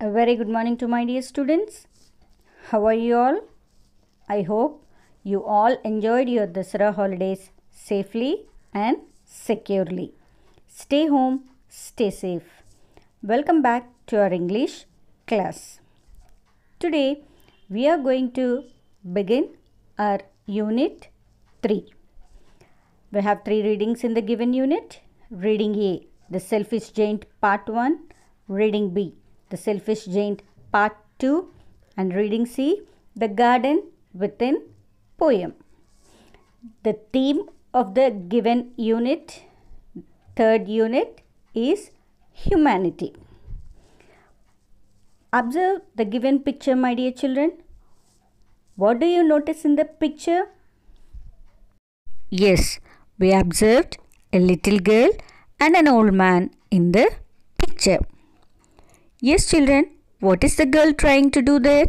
A very good morning to my dear students. How are you all? I hope you all enjoyed your Dasara holidays safely and securely. Stay home, stay safe. Welcome back to our English class. Today we are going to begin our Unit 3. We have 3 readings in the given unit. Reading A, The Selfish Giant Part 1. Reading B, The Selfish Giant Part 2, and Reading C, The Garden Within Poem. The theme of the given unit, third unit, is humanity. Observe the given picture, my dear children. What do you notice in the picture? Yes, we observed a little girl and an old man in the picture. Yes, children, what is the girl trying to do there?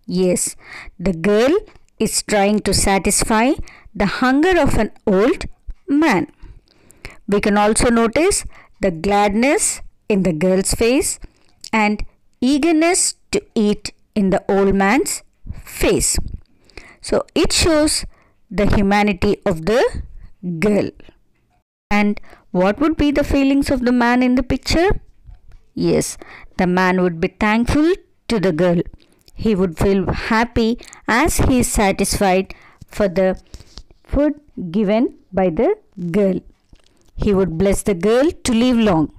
Yes, the girl is trying to satisfy the hunger of an old man. We can also notice the gladness in the girl's face and eagerness to eat in the old man's face. So it shows the humanity of the girl. And what would be the feelings of the man in the picture? Yes, the man would be thankful to the girl. He would feel happy as he is satisfied for the food given by the girl. He would bless the girl to live long.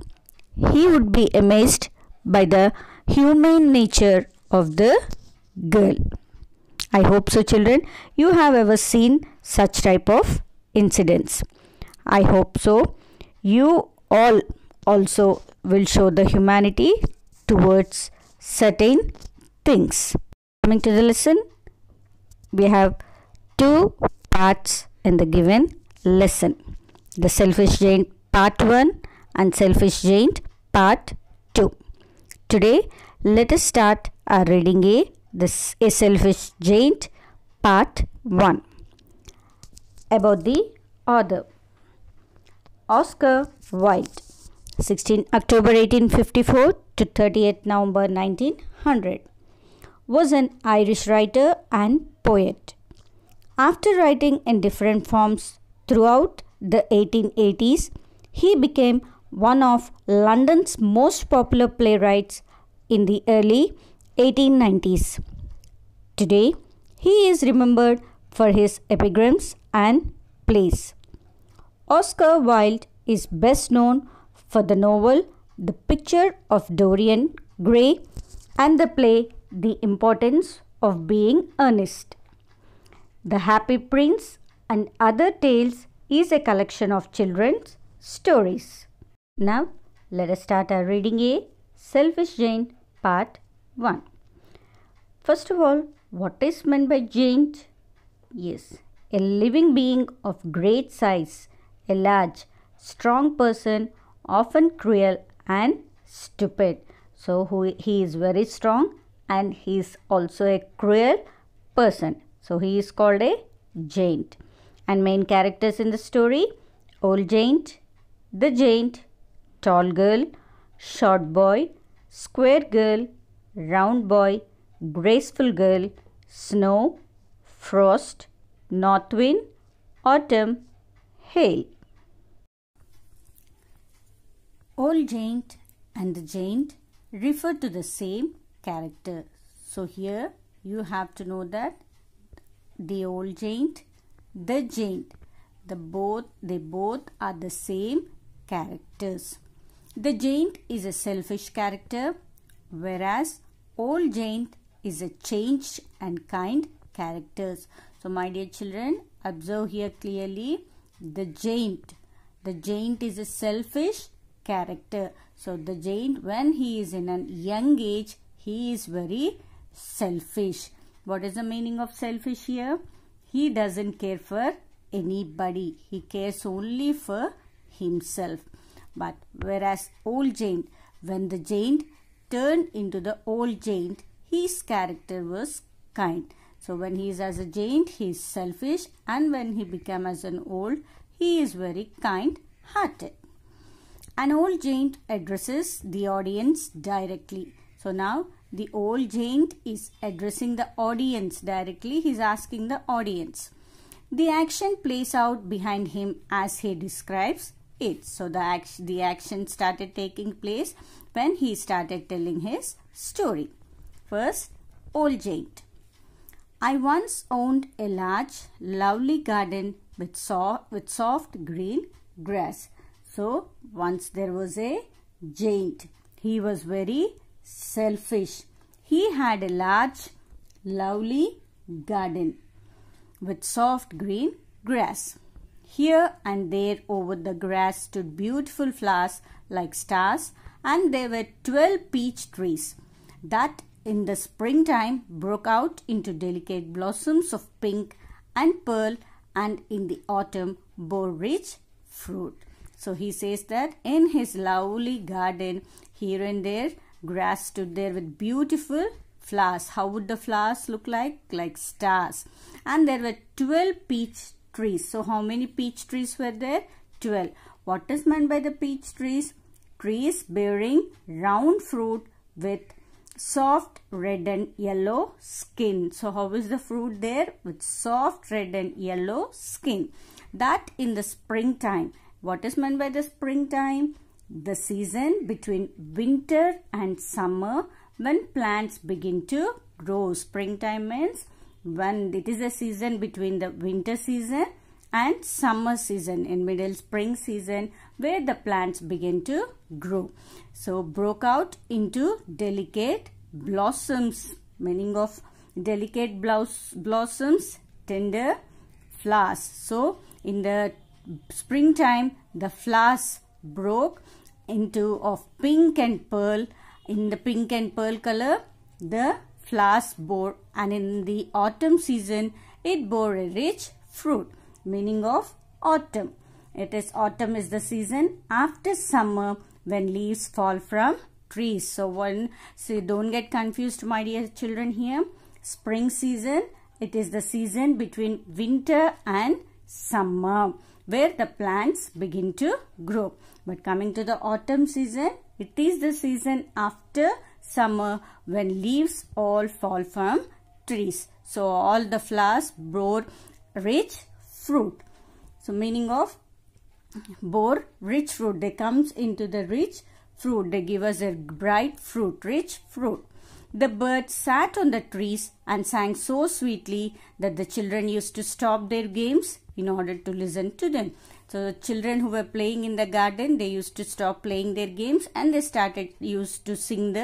He would be amazed by the humane nature of the girl. I hope so, children, you have ever seen such type of incidents. I hope so. You all also will show the humanity towards certain things. Coming to the lesson, we have 2 parts in the given lesson. The Selfish Giant Part 1 and Selfish Giant Part 2. Today, let us start our reading A Selfish Giant Part 1. About the author. Oscar Wilde, 16 October 1854 to 30th November 1900, was an Irish writer and poet. After writing in different forms throughout the 1880s, he became one of London's most popular playwrights in the early 1890s. Today, he is remembered for his epigrams and plays. Oscar Wilde is best known for the novel The Picture of Dorian Gray and the play The Importance of Being Earnest. The Happy Prince and Other Tales is a collection of children's stories. Now, let us start our reading A Selfish Giant Part 1. First of all, what is meant by giant? Yes, a living being of great size, a large, strong person, often cruel and stupid. So he is very strong and he is also a cruel person. So he is called a giant. And main characters in the story: old giant, the giant, tall girl, short boy, square girl, round boy, graceful girl, snow, frost, north wind, autumn, hail. Old giant and the giant refer to the same character. So here you have to know that the old giant, the giant, they both are the same characters. The giant is a selfish character, whereas old giant is a changed and kind characters. So my dear children, observe here clearly the giant. The giant is a selfish character. So the giant, when he is in a young age, he is very selfish. What is the meaning of selfish here? He doesn't care for anybody. He cares only for himself. But whereas old giant, when the giant turned into the old giant, his character was kind. So when he is as a giant, he is selfish, and when he became as an old, he is very kind-hearted. An old giant addresses the audience directly. So now the old giant is addressing the audience directly. He's asking the audience. The action plays out behind him as he describes it. So the action started taking place when he started telling his story. First, old giant. I once owned a large, lovely garden with soft green grass. So once there was a giant. He was very selfish. He had a large, lovely garden with soft green grass. Here and there over the grass stood beautiful flowers like stars, and there were 12 peach trees that in the springtime broke out into delicate blossoms of pink and pearl, and in the autumn bore rich fruit. So he says that in his lovely garden, here and there, grass stood there with beautiful flowers. How would the flowers look like? Like stars. And there were 12 peach trees. So how many peach trees were there? 12. What is meant by the peach trees? Trees bearing round fruit with soft red and yellow skin. So how is the fruit there? With soft red and yellow skin. That in the springtime. What is meant by the springtime? The season between winter and summer, when plants begin to grow. Springtime means when it is a season between the winter season and summer season, in middle spring season, where the plants begin to grow. So broke out into delicate blossoms. Meaning of delicate blossoms, tender flowers. So in the springtime, the flowers broke into of pink and pearl. In the pink and pearl color, the flowers bore, and in the autumn season, it bore a rich fruit. Meaning of autumn. Autumn is the season after summer when leaves fall from trees. So don't get confused, my dear children here. Spring season, it is the season between winter and summer, where the plants begin to grow. But coming to the autumn season, it is the season after summer when leaves all fall from trees. So all the flowers bore rich fruit. So meaning of bore rich fruit. They comes into the rich fruit. They give us a bright fruit, rich fruit. The birds sat on the trees and sang so sweetly that the children used to stop their games in order to listen to them. So the children who were playing in the garden, they used to stop playing their games and they used to sing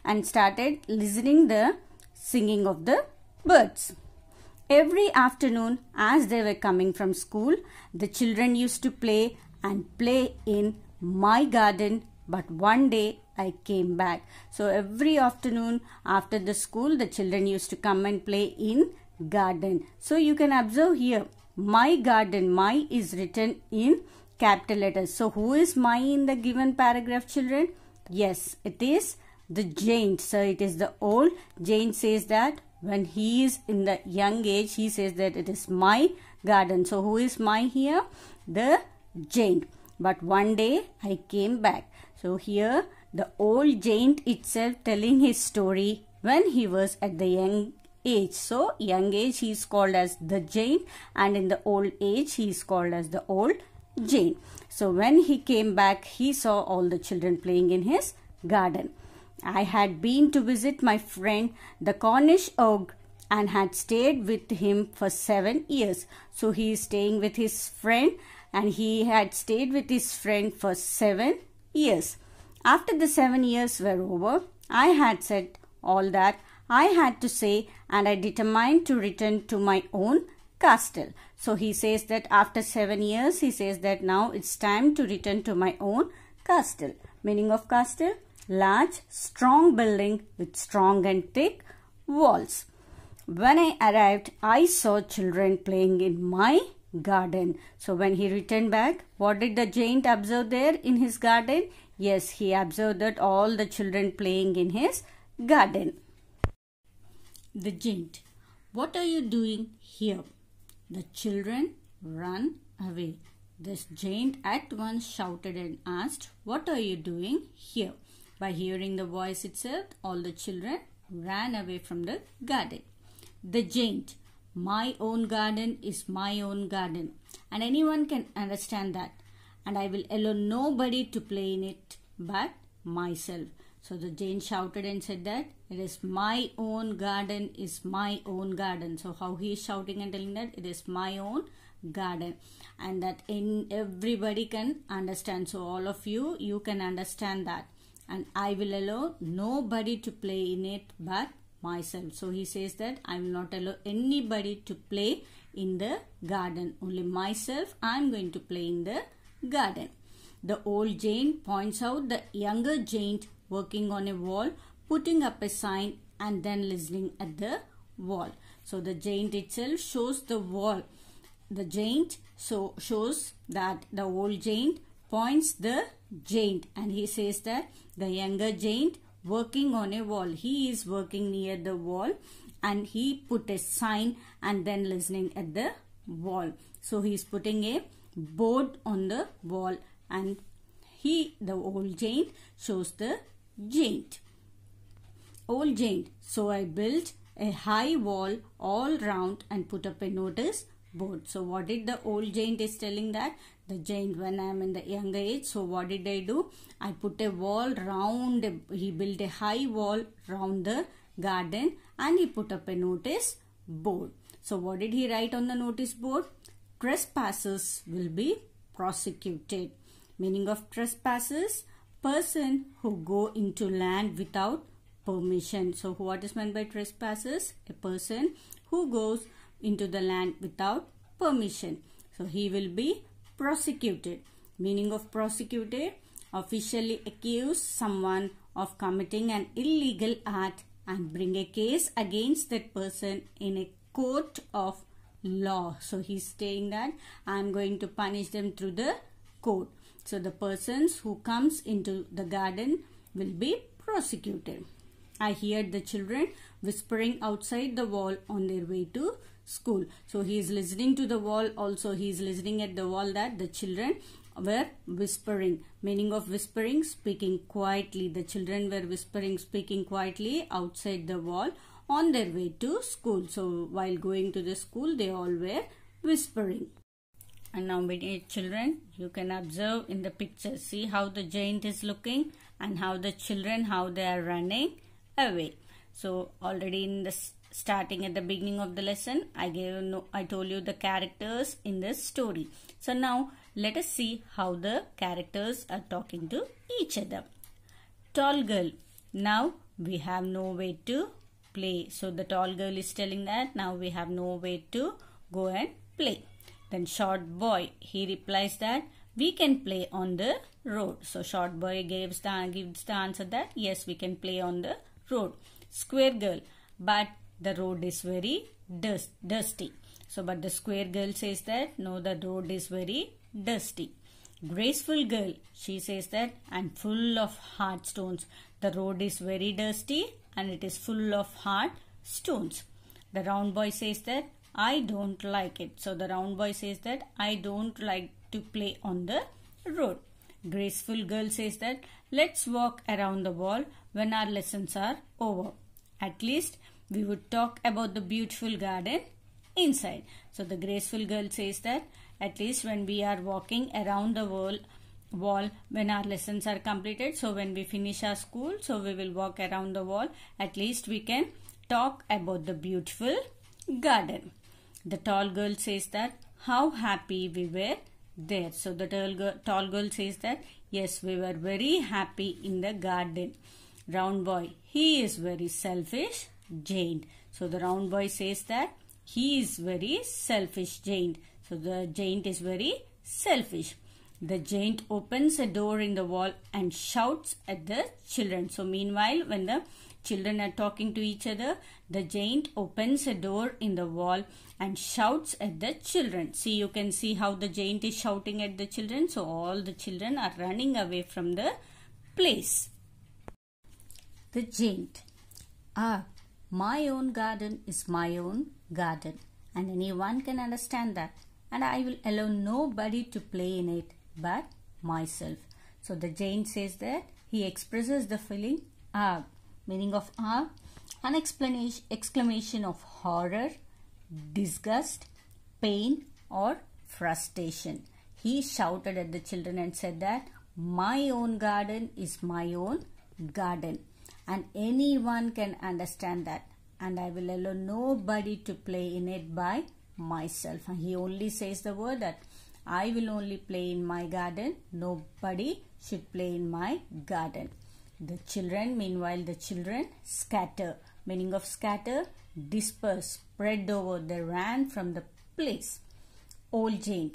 and started listening the singing of the birds. Every afternoon as they were coming from school, the children used to play in my garden. But one day I came back. So every afternoon after the school, the children used to come and play in garden. So you can observe here, my garden. My is written in capital letters. So who is my in the given paragraph, children? Yes, it is the giant. So it is the old giant says that when he is in the young age, he says that it is my garden. So who is my here? The giant. But one day I came back. So here the old giant itself telling his story when he was at the young age. So young age he is called as the giant, and in the old age he is called as the old giant. So when he came back, he saw all the children playing in his garden. I had been to visit my friend the Cornish oak and had stayed with him for 7 years. So he is staying with his friend, and he had stayed with his friend for 7 years. After the 7 years were over, I had said all that I had to say, and I determined to return to my own castle. So he says that after 7 years, he says that now it's time to return to my own castle. Meaning of castle? Large, strong building with strong and thick walls. When I arrived, I saw children playing in my garden. So when he returned back, what did the giant observe there in his garden? Yes, he observed that all the children playing in his garden. The giant. What are you doing here? The children ran away. The giant at once shouted and asked, what are you doing here? By hearing the voice itself, all the children ran away from the garden. The giant. My own garden is my own garden. And anyone can understand that. And I will allow nobody to play in it but myself. So the giant shouted and said that it is my own garden is my own garden. So how he is shouting and telling that it is my own garden, and that everybody can understand. So all of you can understand that. And I will allow nobody to play in it but myself. So he says that I will not allow anybody to play in the garden. Only myself, I am going to play in the garden. The old giant points out the younger giant working on a wall, putting up a sign and then listening at the wall. So the giant itself shows the wall. The giant shows that the old giant points the giant, and he says that the younger giant working on a wall. He is working near the wall and he put a sign and then listening at the wall. So he is putting a board on the wall, and the old giant shows the giant. Old giant. So I built a high wall all round and put up a notice board. So what did the old giant is telling that? The giant, when I am in the younger age, so what did I do? I put a wall round, he built a high wall round the garden and he put up a notice board. So what did he write on the notice board? Trespassers will be prosecuted. Meaning of trespassers, person who go into land without permission. So what is meant by trespassers? A person who goes into the land without permission. So he will be prosecuted. Meaning of prosecuted, officially accuse someone of committing an illegal act and bring a case against that person in a court of law. So he's saying that I am going to punish them through the court. So the persons who comes into the garden will be prosecuted. I heard the children whispering outside the wall on their way to school. So he is listening to the wall. Also he is listening at the wall that the children were whispering. Meaning of whispering, speaking quietly. The children were whispering, speaking quietly outside the wall on their way to school. So while going to the school, they all were whispering. And now, my dear children, you can observe in the picture. See how the giant is looking and how the children, how they are running away. So already in the starting at the beginning of the lesson, I told you the characters in this story. So now let us see how the characters are talking to each other. Tall girl. Now we have no way to play. So the tall girl is telling that now we have no way to go and play. Then short boy, he replies that we can play on the road. So short boy gives the answer that yes, we can play on the road. Square girl, but the road is very dusty. So but the square girl says that no, the road is very dusty. Graceful girl, she says that and full of hard stones. The road is very dusty and it is full of hard stones. The round boy says that I don't like it. So the round boy says that I don't like to play on the road. Graceful girl says that let's walk around the wall when our lessons are over. At least we would talk about the beautiful garden inside. So the graceful girl says that at least when we are walking around the wall when our lessons are completed, so when we finish our school, so we will walk around the wall. At least we can talk about the beautiful garden. The tall girl says that how happy we were there. So the tall girl says that yes, we were very happy in the garden. Round boy, he is very selfish giant. So the round boy says that he is very selfish giant. So the giant is very selfish. The giant opens a door in the wall and shouts at the children. So meanwhile, when the children are talking to each other, the giant opens a door in the wall and shouts at the children. See, you can see how the giant is shouting at the children. So all the children are running away from the place. The giant. My own garden is my own garden, and anyone can understand that, and I will allow nobody to play in it but myself. So the giant says that he expresses the feeling "Ugh." Meaning of "Ugh," an exclamation of horror, disgust, pain or frustration. He shouted at the children and said that my own garden is my own garden and anyone can understand that, and I will allow nobody to play in it by myself. And he only says the word that I will only play in my garden, nobody should play in my garden. The children, meanwhile the children scatter. Meaning of scatter, disperse, spread over, they ran from the place. Old Jane,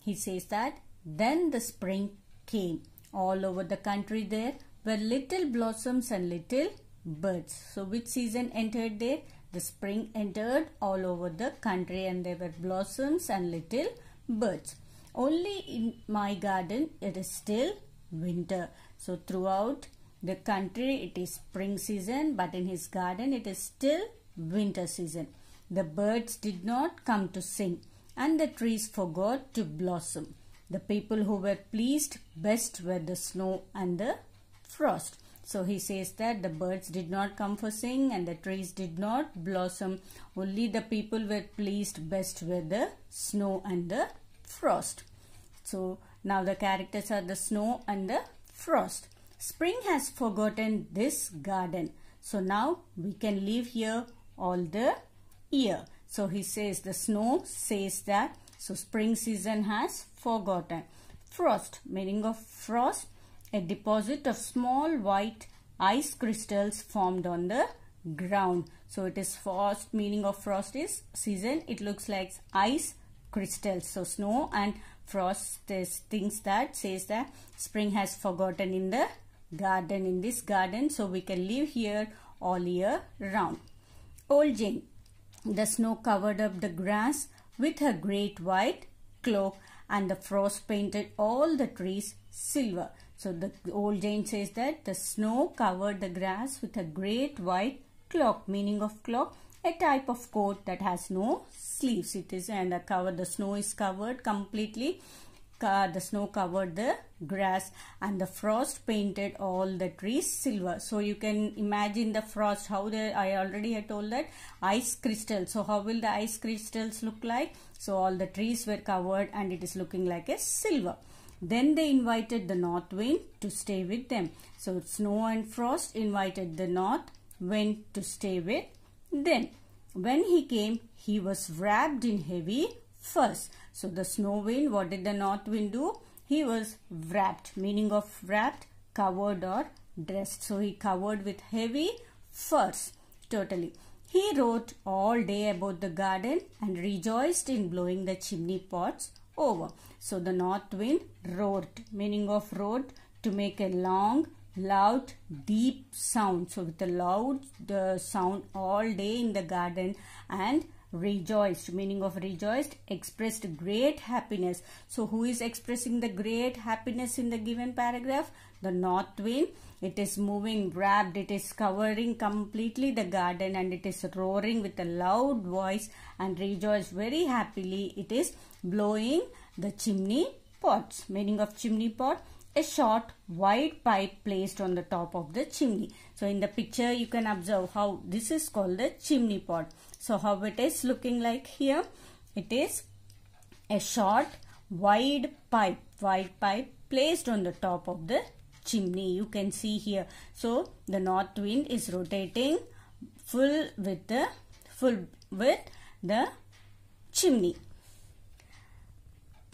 he says that then the spring came. All over the country there were little blossoms and little birds. So which season entered there? The spring entered all over the country and there were blossoms and little birds. Only in my garden it is still winter. So throughout the country it is spring season, but in his garden it is still winter season. The birds did not come to sing and the trees forgot to blossom. The people who were pleased best were the snow and the frost. So he says that the birds did not come for sing and the trees did not blossom. Only the people were pleased best were the snow and the frost. So now the characters are the snow and the frost. Spring has forgotten this garden. So now we can live here all the year. So he says the snow says that. So spring season has forgotten. Frost, meaning of frost, a deposit of small white ice crystals formed on the ground. So it is frost, meaning of frost is season. It looks like ice crystals. So snow and frost is things that says that spring has forgotten in the garden, in this garden. So we can live here all year round. Old Jane, the snow covered up the grass with her great white cloak and the frost painted all the trees silver. So the old Jane says that the snow covered the grass with a great white cloak. Meaning of cloak, a type of coat that has no sleeves. It is and the snow is covered completely. The snow covered the grass and the frost painted all the trees silver. So you can imagine the frost, how I already had told that ice crystals. So how will the ice crystals look like? So all the trees were covered and it is looking like a silver. Then they invited the north wind to stay with them. So snow and frost invited the north wind to stay with them. When he came, he was wrapped in heavy furs. So the snow wind, what did the north wind do? He was wrapped, meaning of wrapped, covered or dressed. So he covered with heavy furs totally. He wrote all day about the garden and rejoiced in blowing the chimney pots over. So the north wind roared, meaning of roared, to make a long, loud, deep sound. So with a loud sound all day in the garden, and rejoiced, meaning of rejoiced, expressed great happiness. So who is expressing the great happiness in the given paragraph? The north wind. It is moving, wrapped, it is covering completely the garden and it is roaring with a loud voice and rejoiced very happily. It is blowing the chimney pots. Meaning of chimney pot, a short wide pipe placed on the top of the chimney. So in the picture you can observe how this is called the chimney pot. So how it is looking like here? It is a short wide pipe placed on the top of the chimney. You can see here. So the north wind is rotating full with the chimney.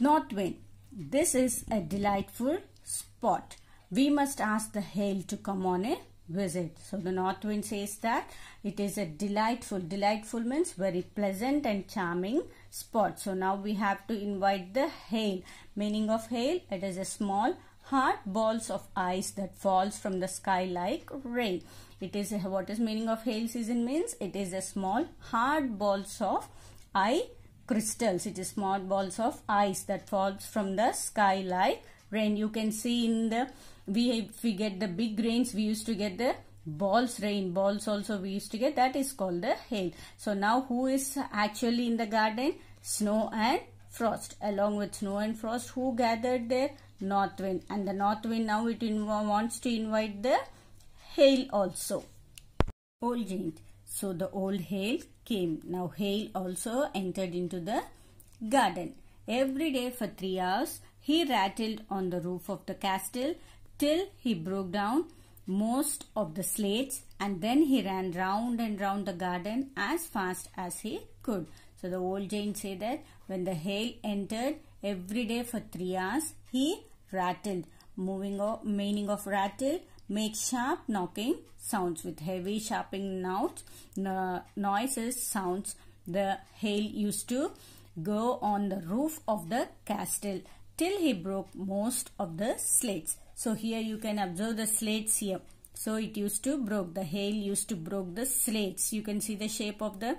North wind. This is a delightful spot. We must ask the hail to come on a visit. So the north wind says that it is a delightful means very pleasant and charming spot. So now we have to invite the hail. Meaning of hail, it is a small hard balls of ice that falls from the sky like rain. It is what is meaning of hail season means it is a small hard balls of ice crystals. It is small balls of ice that falls from the sky like rain. You can see in the if we get the big rains, we used to get the rain balls also we used to get. That is called the hail. So now who is actually in the garden? Snow and frost. Along with snow and frost, who gathered there? north wind, and the north wind now it wants to invite the hail also. Old giant. So the old hail came. Now hail also entered into the garden. Every day for 3 hours he rattled on the roof of the castle till he broke down most of the slates, and then he ran round and round the garden as fast as he could. So the old giant said that when the hail entered every day for 3 hours, he rattled. Meaning of rattle, make sharp knocking sounds with heavy sharping noises sounds. The hail used to go on the roof of the castle till he broke most of the slates. So here you can observe the slates here. So it used to broke, the hail used to broke the slates. You can see the shape of the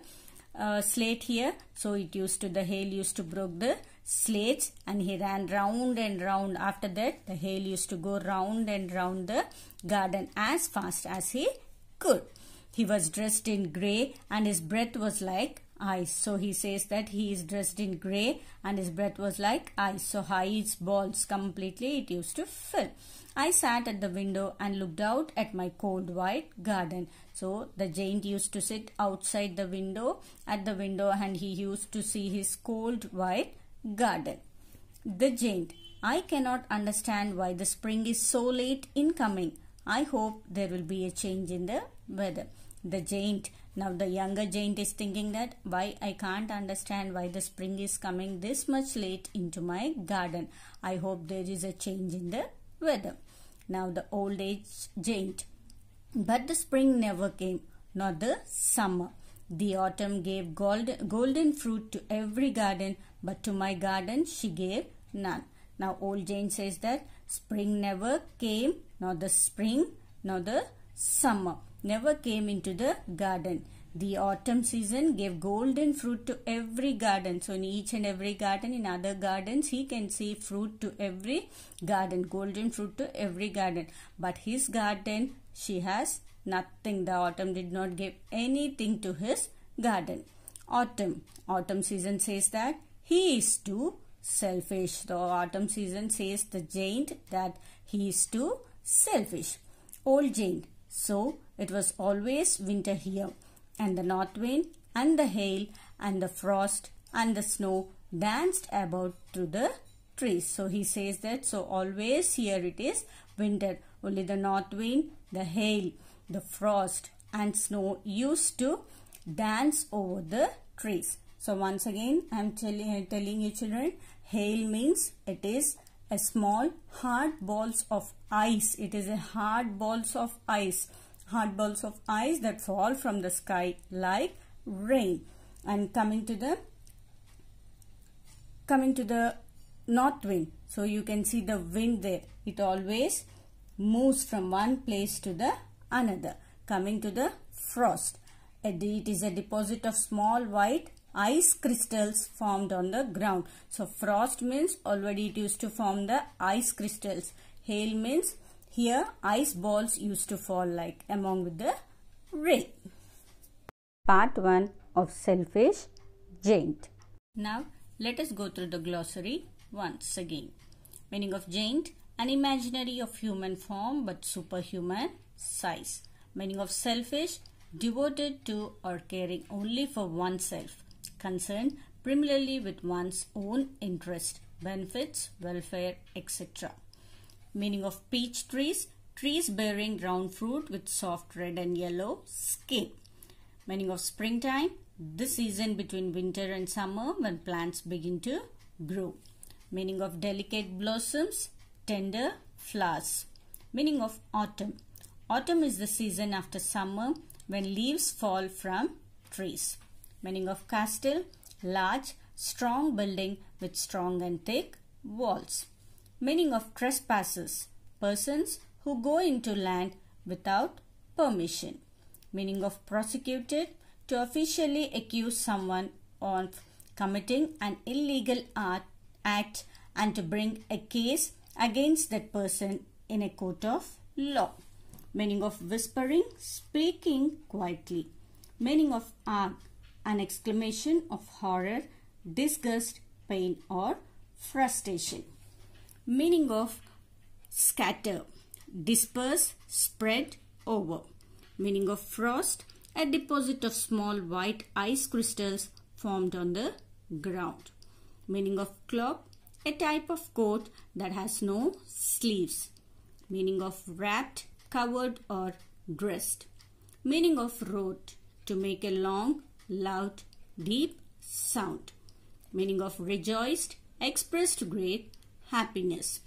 slate here. So the hail used to broke the slates, and he ran round and round. After that the hail used to go round and round the garden as fast as he could. He was dressed in grey and his breath was like ice. So he says that he is dressed in grey and his breath was like ice. So ice balls completely it used to fill. I sat at the window and looked out at my cold white garden. So the giant used to sit outside the window, and he used to see his cold white garden. The giant. I cannot understand why the spring is so late in coming. I hope there will be a change in the weather. The giant. Now the younger giant is thinking that why I can't understand why the spring is coming this much late into my garden. I hope there is a change in the weather. Now the old age giant. But the spring never came, nor the summer. The autumn gave golden fruit to every garden, but to my garden she gave none. Now old giant says that spring never came, nor the spring, nor the summer never came into the garden. The autumn season gave golden fruit to every garden. So in each and every garden, in other gardens, he can see fruit to every garden, golden fruit to every garden. But his garden, she has nothing. The autumn did not give anything to his garden. Autumn season says that he is too selfish. The autumn season says the giant that he is too selfish. Old giant. So it was always winter here, and the north wind and the hail and the frost and the snow danced about through the trees. So he says that so always here it is winter. Only the north wind, the hail, the frost and snow used to dance over the trees. So once again I am telling you children, hail means it is a small hard balls of ice. It is a hard balls of ice that fall from the sky like rain. And coming to the north wind, so you can see the wind there, it always moves from one place to the another. Coming to the frost, it is a deposit of small white ice crystals formed on the ground. So frost means already it used to form the ice crystals. Hail means here ice balls used to fall like among with the rain. Part 1 of Selfish Giant. Now let us go through the glossary once again. Meaning of giant, an imaginary of human form but superhuman size. Meaning of selfish, devoted to or caring only for oneself. Concerned primarily with one's own interest, benefits, welfare, etc. Meaning of peach trees, trees bearing round fruit with soft red and yellow skin. Meaning of springtime, the season between winter and summer when plants begin to grow. Meaning of delicate blossoms, tender flowers. Meaning of autumn. Autumn is the season after summer when leaves fall from trees. Meaning of castle, large, strong building with strong and thick walls. Meaning of trespassers, persons who go into land without permission. Meaning of prosecuted, to officially accuse someone of committing an illegal act and to bring a case against that person in a court of law. Meaning of whispering, speaking quietly. Meaning of arg, an exclamation of horror, disgust, pain or frustration. Meaning of scatter, disperse, spread over. Meaning of frost, a deposit of small white ice crystals formed on the ground. Meaning of cloak, a type of coat that has no sleeves. Meaning of wrapped, covered or dressed. Meaning of rote, to make a long, loud, deep sound. Meaning of rejoiced, expressed great happiness.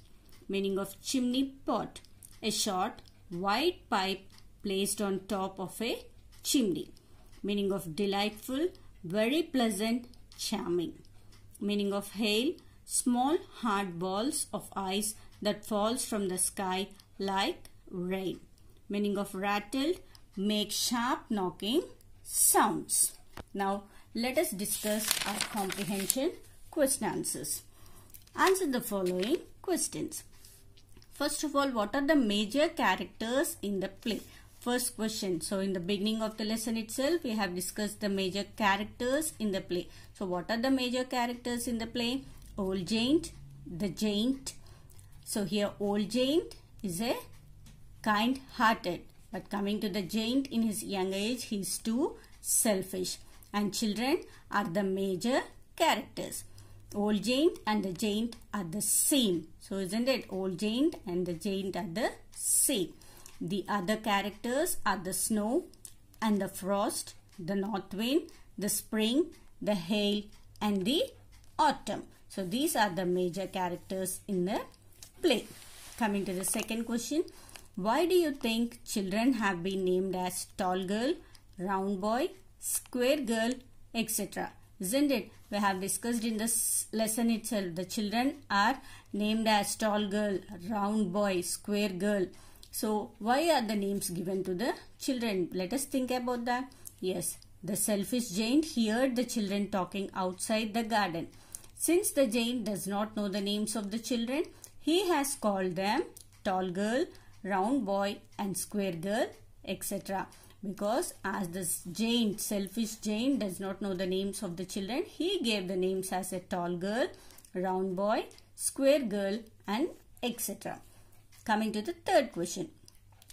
Meaning of chimney pot, a short, wide pipe placed on top of a chimney. Meaning of delightful, very pleasant, charming. Meaning of hail, small hard balls of ice that falls from the sky like rain. Meaning of rattled, make sharp knocking sounds. Now let us discuss our comprehension question answers. Answer the following questions. First of all, what are the major characters in the play? First question. So in the beginning of the lesson itself, we have discussed the major characters in the play. So what are the major characters in the play? Old Giant, the Giant. So here Old Giant is a kind-hearted, but coming to the Giant in his young age, he is too selfish. And children are the major characters. Old Giant and the Giant are the same. So isn't it? Old Giant and the Giant are the same. The other characters are the snow and the frost, the north wind, the spring, the hail and the autumn. So these are the major characters in the play. Coming to the second question. Why do you think children have been named as tall girl, round boy, square girl, etc.? Isn't it? We have discussed in this lesson itself. The children are named as tall girl, round boy, square girl. So why are the names given to the children? Let us think about that. Yes, the selfish Giant heard the children talking outside the garden. Since the Giant does not know the names of the children, he has called them tall girl, round boy and square girl, etc. Because as this Giant, selfish Giant does not know the names of the children, he gave the names as a tall girl, round boy, square girl and etc. Coming to the third question.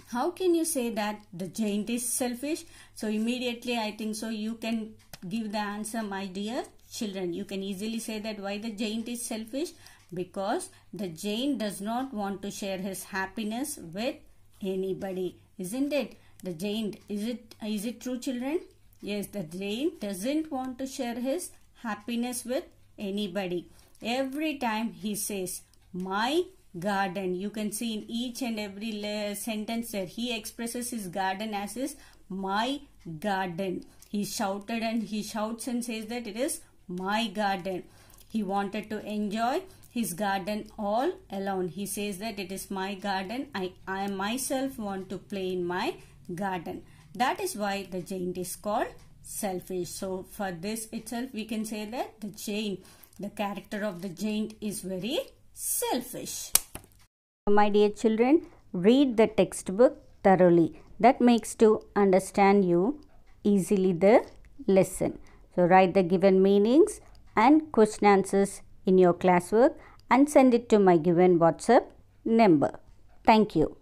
How can you say that the Giant is selfish? So immediately I think so you can give the answer, my dear children. You can easily say that why the Giant is selfish. Because the Giant does not want to share his happiness with anybody. Isn't it? The Giant, is it true, children? Yes, the Giant doesn't want to share his happiness with anybody. Every time he says, my garden. You can see in each and every sentence there, he expresses his garden as his my garden. He shouted and he shouts and says that it is my garden. He wanted to enjoy his garden all alone. He says that it is my garden. I myself want to play in my garden. That is why the Giant is called selfish. So for this itself we can say that the Giant, the character of the Giant is very selfish. My dear children, read the textbook thoroughly. That makes to understand you easily the lesson. So write the given meanings and question answers in your classwork and send it to my given WhatsApp number. Thank you.